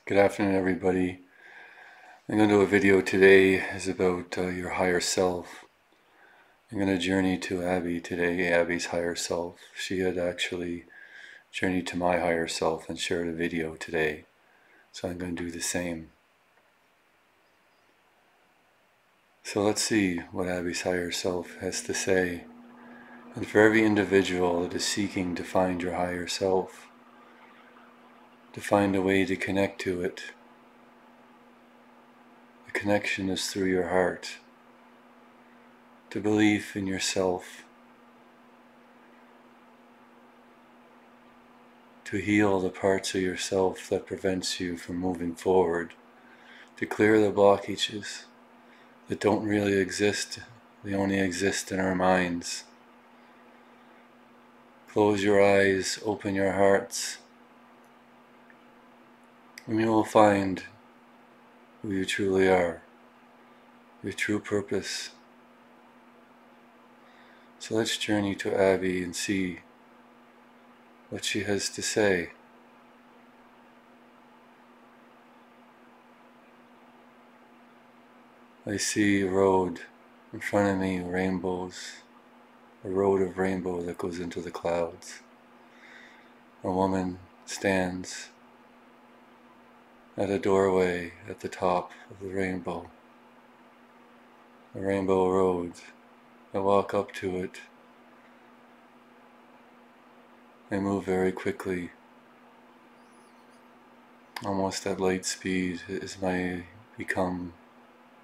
Good afternoon, everybody. I'm going to do a video today is about your higher self. I'm going to journey to Abbey today, Abby's higher self. She had actually journeyed to my higher self and shared a video today, so I'm going to do the same. So let's see what Abby's higher self has to say. And for every individual that is seeking to find your higher self, to find a way to connect to it, the connection is through your heart, to belief in yourself, to heal the parts of yourself that prevents you from moving forward, to clear the blockages that don't really exist, they only exist in our minds. Close your eyes, open your hearts, and you will find who you truly are, your true purpose. So let's journey to Abbey and see what she has to say. I see a road in front of me, rainbows, a road of rainbow that goes into the clouds. A woman stands at a doorway at the top of the rainbow road. I walk up to it. I move very quickly, almost at light speed as the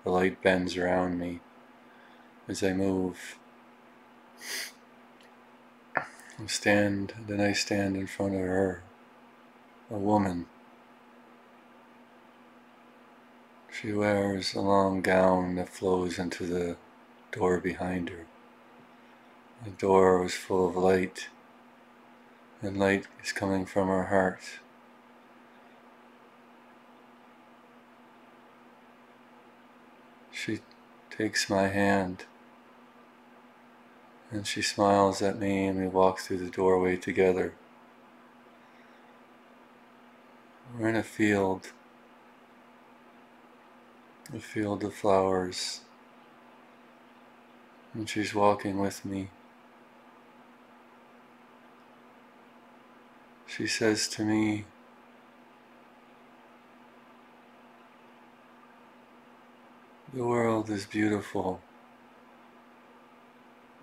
light bends around me as I move. I stand in front of her, a woman. She wears a long gown that flows into the door behind her. The door was full of light, and light is coming from her heart. She takes my hand and she smiles at me, and we walk through the doorway together. We're in a field of flowers, and she's walking with me. She says to me, "The world is beautiful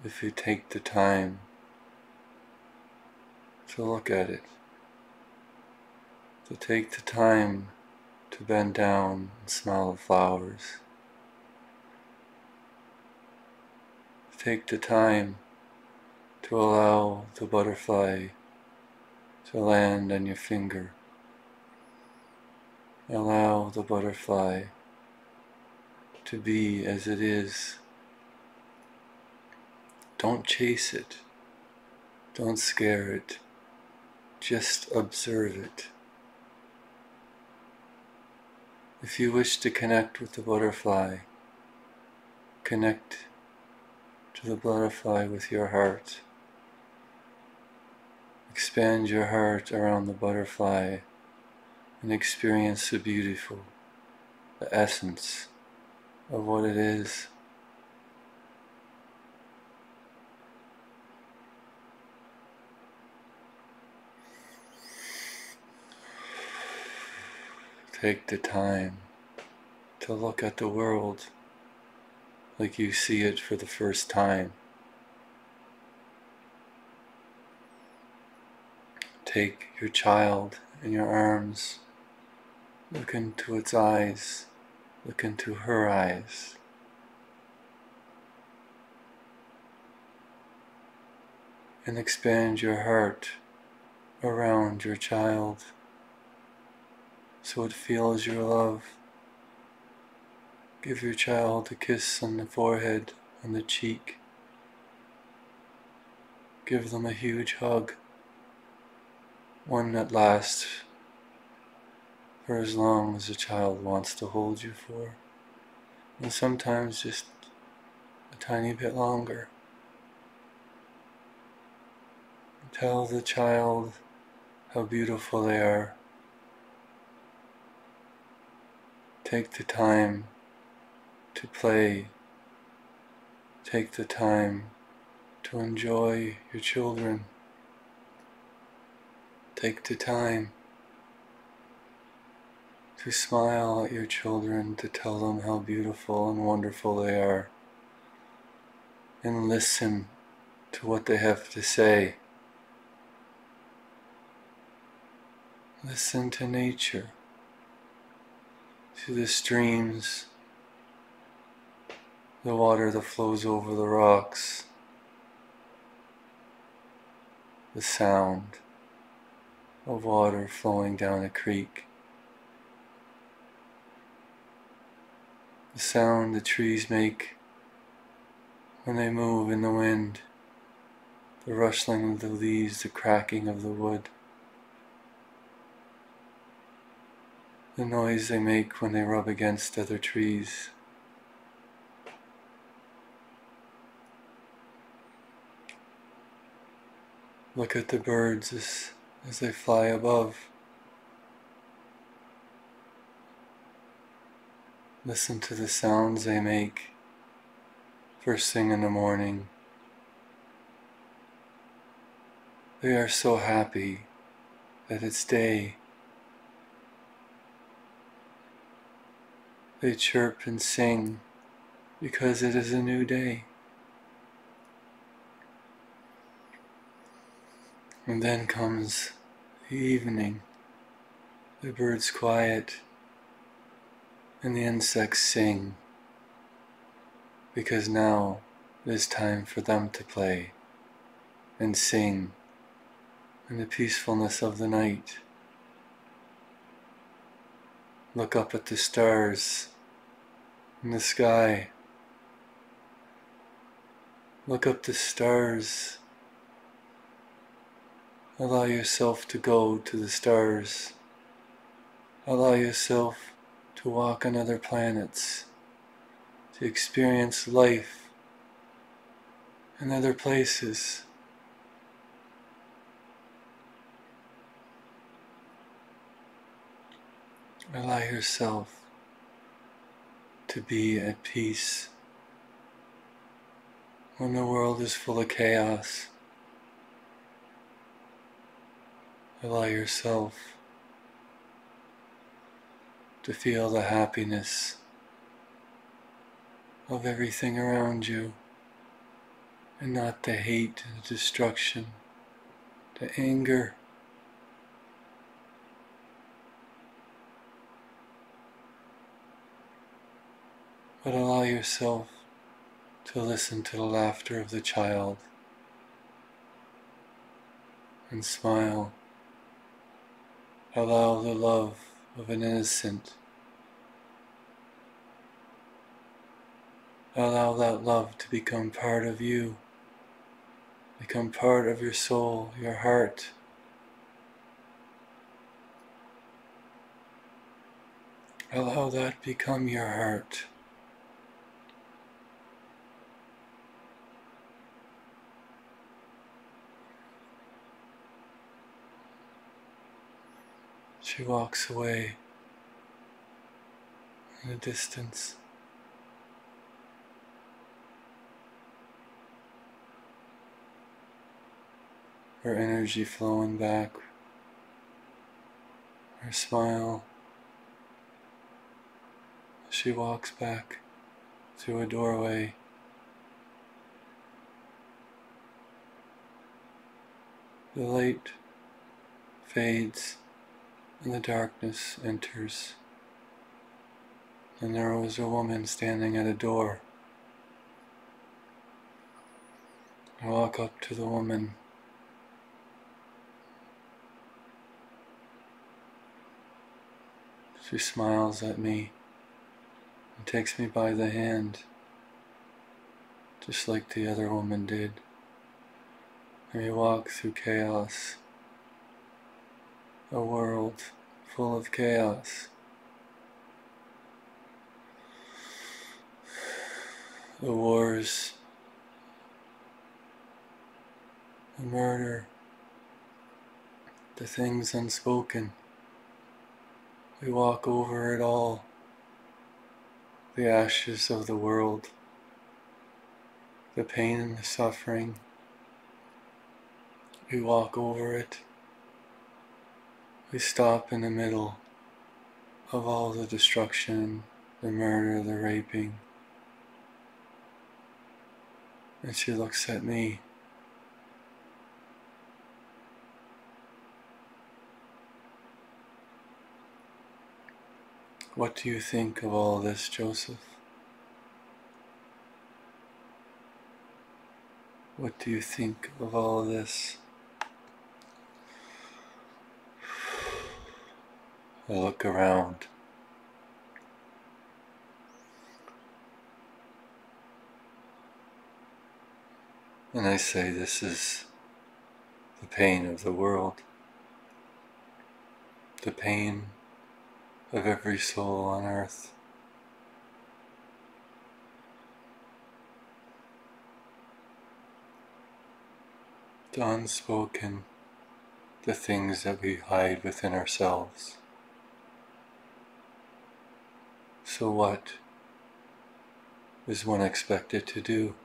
if you take the time to look at it, to take the time to bend down and smell the flowers, to take the time to allow the butterfly to land on your finger. Allow the butterfly to be as it is. Don't chase it. Don't scare it. Just observe it. If you wish to connect with the butterfly, connect to the butterfly with your heart. Expand your heart around the butterfly and experience the beautiful, the essence of what it is. Take the time to look at the world like you see it for the first time. Take your child in your arms, look into its eyes, look into her eyes. And expand your heart around your child so it feels your love. Give your child a kiss on the forehead, on the cheek. Give them a huge hug, one that lasts for as long as the child wants to hold you for, and sometimes just a tiny bit longer. Tell the child how beautiful they are. Take the time to play. Take the time to enjoy your children. Take the time to smile at your children, to tell them how beautiful and wonderful they are, and listen to what they have to say. Listen to nature, to the streams, the water that flows over the rocks, the sound of water flowing down a creek, the sound the trees make when they move in the wind, the rustling of the leaves, the cracking of the wood, the noise they make when they rub against other trees. Look at the birds as they fly above. Listen to the sounds they make first thing in the morning. They are so happy that it's day. They chirp and sing because it is a new day. And then comes the evening. The birds quiet and the insects sing, because now it is time for them to play and sing in the peacefulness of the night. Look up at the stars in the sky. Look up the stars. Allow yourself to go to the stars. Allow yourself to walk on other planets, to experience life in other places. Allow yourself to be at peace when the world is full of chaos. Allow yourself to feel the happiness of everything around you, and not the hate and the destruction, the anger. But allow yourself to listen to the laughter of the child and smile. Allow the love of an innocent. Allow that love to become part of you, become part of your soul, your heart. Allow that become your heart. She walks away in the distance. Her energy flowing back, her smile. She walks back through a doorway. The light fades and the darkness enters. And there was a woman standing at a door. I walk up to the woman. She smiles at me and takes me by the hand, just like the other woman did. And we walk through chaos, a world full of chaos. The wars, the murder, the things unspoken. We walk over it all the ashes of the world, the pain and the suffering. We walk over it. We stop in the middle of all the destruction, the murder, the raping. And she looks at me. What do you think of all this, Joseph? What do you think of all this? I look around. And I say, this is the pain of the world. The pain of every soul on earth. The unspoken, the things that we hide within ourselves. So what is one expected to do?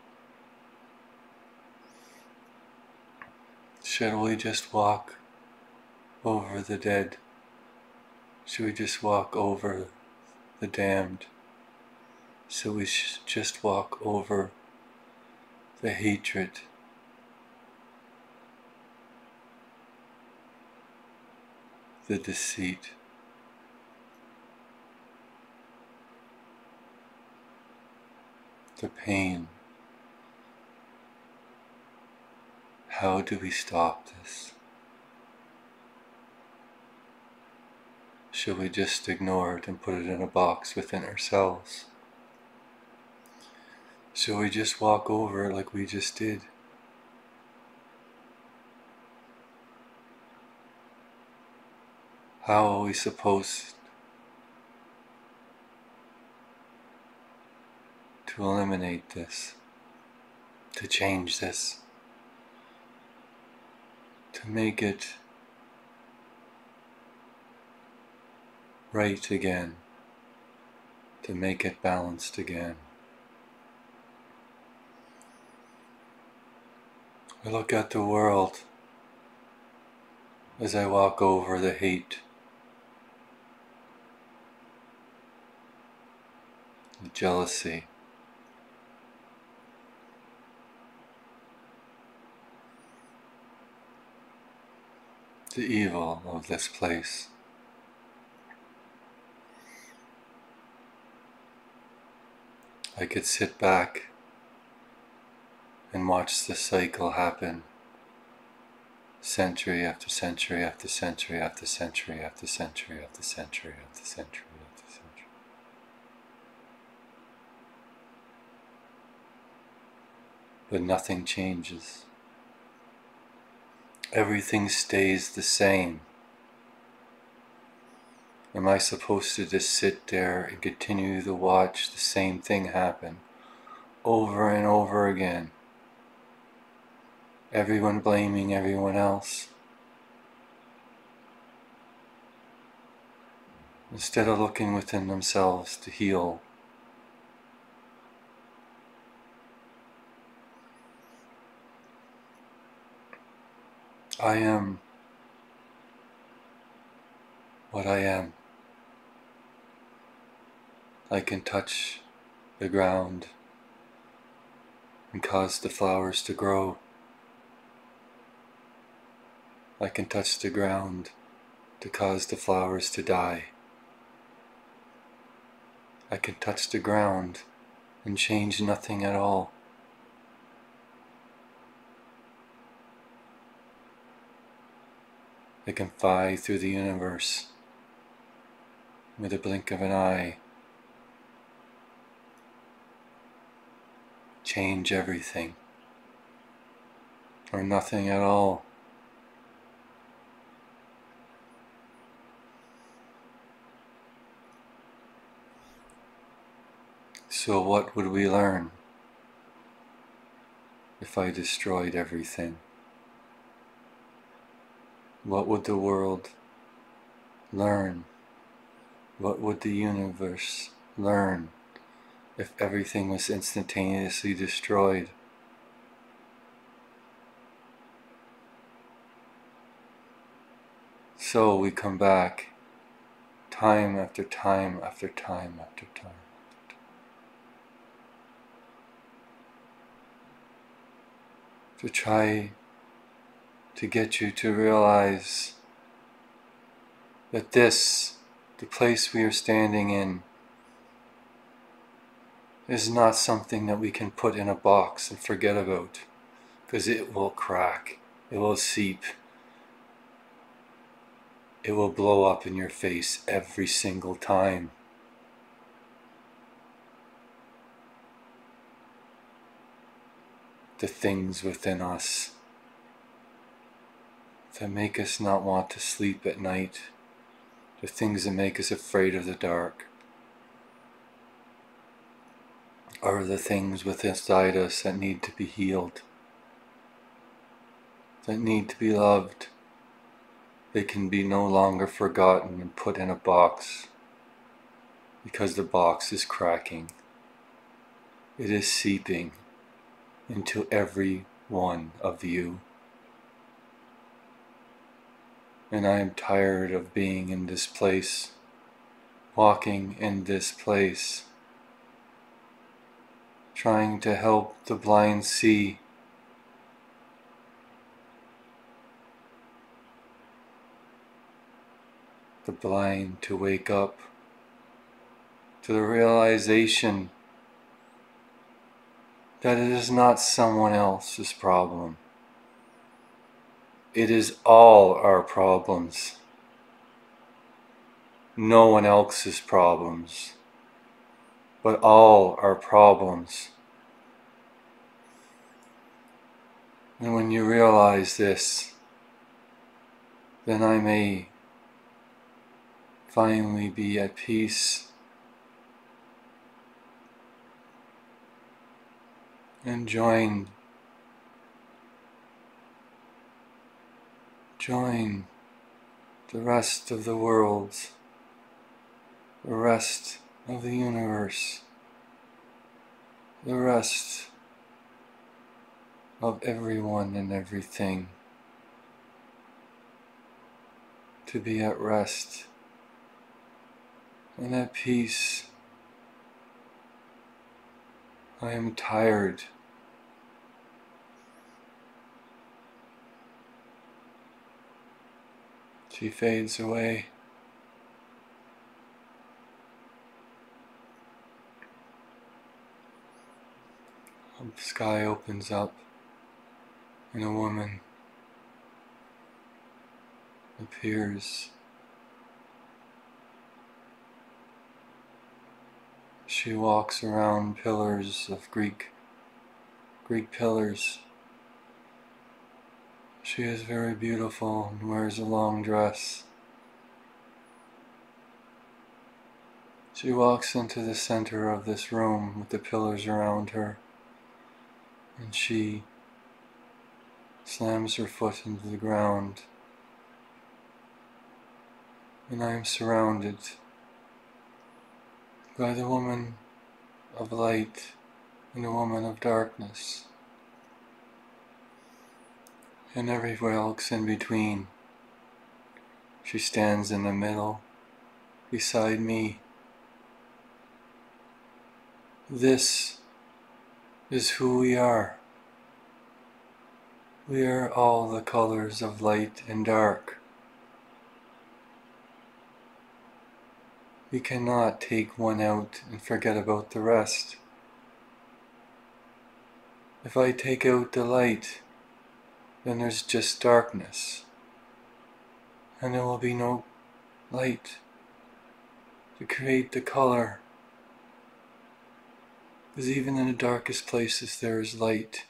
Should we just walk over the dead? Should we just walk over the damned? Should we just walk over the hatred? The deceit? The pain? How do we stop this? Should we just ignore it and put it in a box within ourselves? Should we just walk over it like we just did? How are we supposed to eliminate this? To change this? To make it right again? To make it balanced again? I look at the world as I walk over the hate, the jealousy, the evil of this place. I could sit back and watch the cycle happen, century after century after century after century after century after century after century after century. But nothing changes. Everything stays the same. Am I supposed to just sit there and continue to watch the same thing happen over and over again? Everyone blaming everyone else, instead of looking within themselves to heal. I am what I am. I can touch the ground and cause the flowers to grow. I can touch the ground to cause the flowers to die. I can touch the ground and change nothing at all. I can fly through the universe with a blink of an eye, change everything, or nothing at all. So what would we learn if I destroyed everything? What would the world learn? What would the universe learn if everything was instantaneously destroyed? So we come back time after time after time after time to try to get you to realize that the place we are standing in, is not something that we can put in a box and forget about, because it will crack, it will seep, it will blow up in your face every single time. The things within us that make us not want to sleep at night, the things that make us afraid of the dark, are the things within inside us that need to be healed, that need to be loved. They can be no longer forgotten and put in a box, because the box is cracking. It is seeping into every one of you. And I am tired of being in this place, walking in this place, trying to help the blind see, the blind to wake up to the realization that it is not someone else's problem. It is all our problems. No one else's problems, but all our problems. And when you realize this, then I may finally be at peace and join the rest of the worlds, the rest of the universe, the rest of everyone and everything, to be at rest and at peace. I am tired. She fades away. The sky opens up and a woman appears. She walks around pillars of Greek pillars. She is very beautiful and wears a long dress. She walks into the center of this room with the pillars around her, and she slams her foot into the ground, and I am surrounded by the woman of light and the woman of darkness, and everywhere else in between. She stands in the middle, beside me. This is who we are. We are all the colors of light and dark. We cannot take one out and forget about the rest. If I take out the light, then there's just darkness, and there will be no light to create the color. Because even in the darkest places there is light.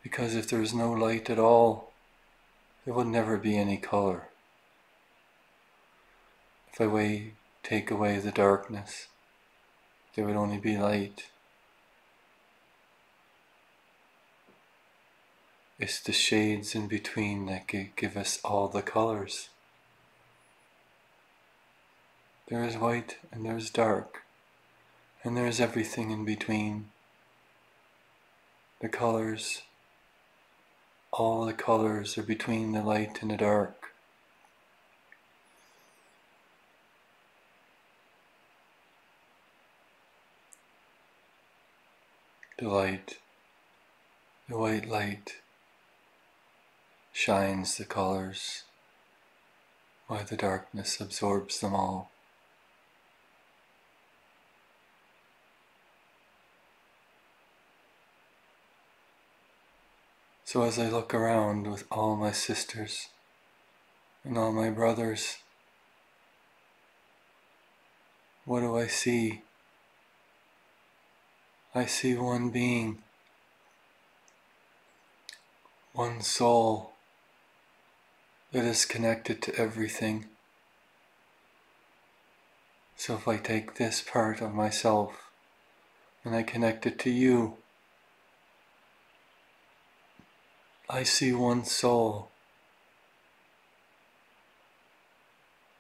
Because if there is no light at all, there would never be any color. If I take away the darkness, there would only be light. It's the shades in between that give us all the colors. There is white and there is dark, And there's everything in between. The colors, all the colors are between the light and the dark. The light, the white light, shines the colors, while the darkness absorbs them all. So as I look around with all my sisters and all my brothers, what do I see? I see one being, one soul that is connected to everything. So if I take this part of myself and I connect it to you, I see one soul,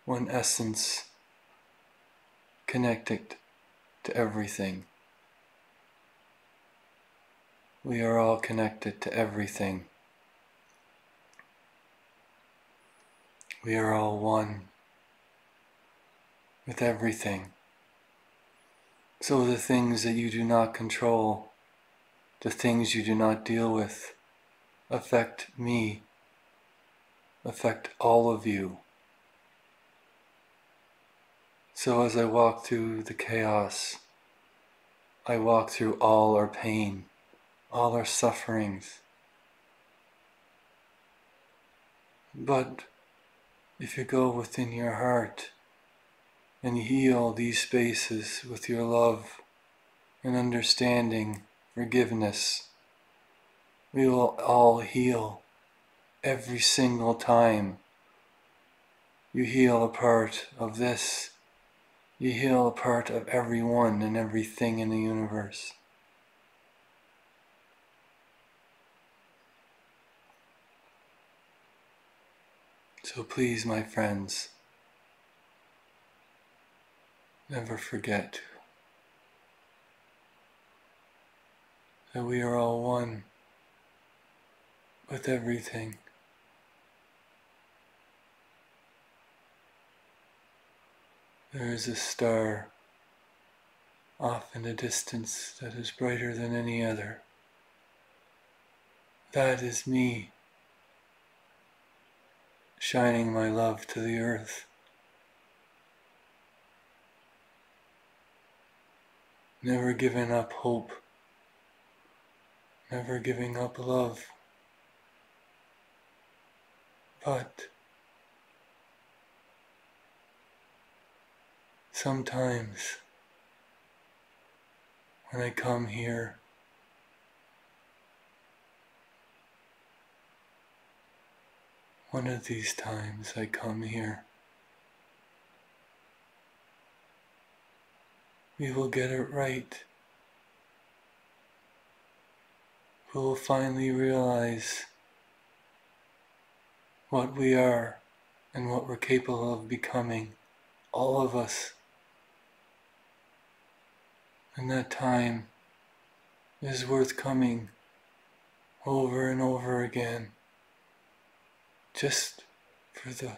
one essence connected to everything. We are all connected to everything. We are all one with everything. So the things that you do not control, the things you do not deal with, affect me, affect all of you. So as I walk through the chaos, I walk through all our pain, all our sufferings. But if you go within your heart and heal these spaces with your love and understanding, forgiveness, we will all heal every single time. You heal a part of this, you heal a part of everyone and everything in the universe. So please, my friends, never forget that we are all one with everything. There is a star off in the distance that is brighter than any other. That is me, shining my love to the earth. Never giving up hope, never giving up love. But sometimes when I come here, one of these times I come here, we will get it right. We will finally realize what we are and what we're capable of becoming, all of us. And that time is worth coming over and over again, just for the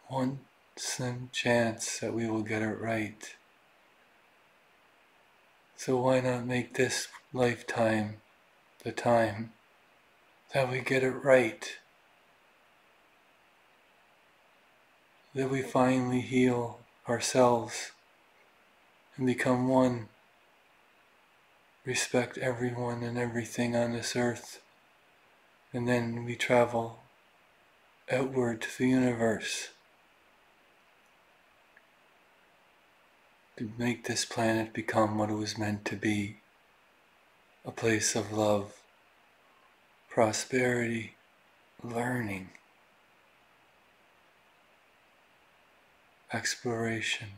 one slim chance that we will get it right. So why not make this lifetime the time that we get it right? That we finally heal ourselves and become one. Respect everyone and everything on this earth. And then we travel outward to the universe to make this planet become what it was meant to be. A place of love, prosperity, learning, exploration.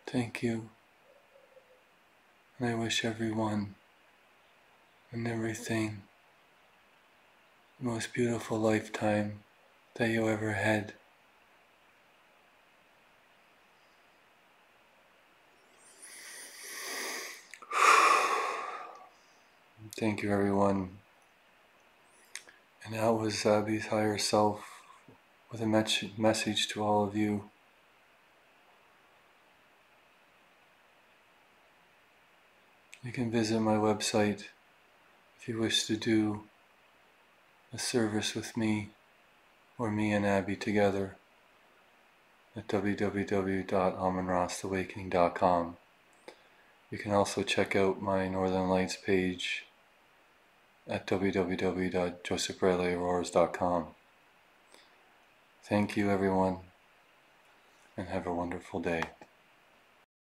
Thank you, and I wish everyone and everything the most beautiful lifetime that you ever had. Thank you, everyone. And that was Abbey's higher self with a message to all of you. You can visit my website if you wish to do a service with me or me and Abbey together at www.amonrastawakening.com. You can also check out my Northern Lights page at www.josephbradleyauroras.com. Thank you, everyone, and have a wonderful day.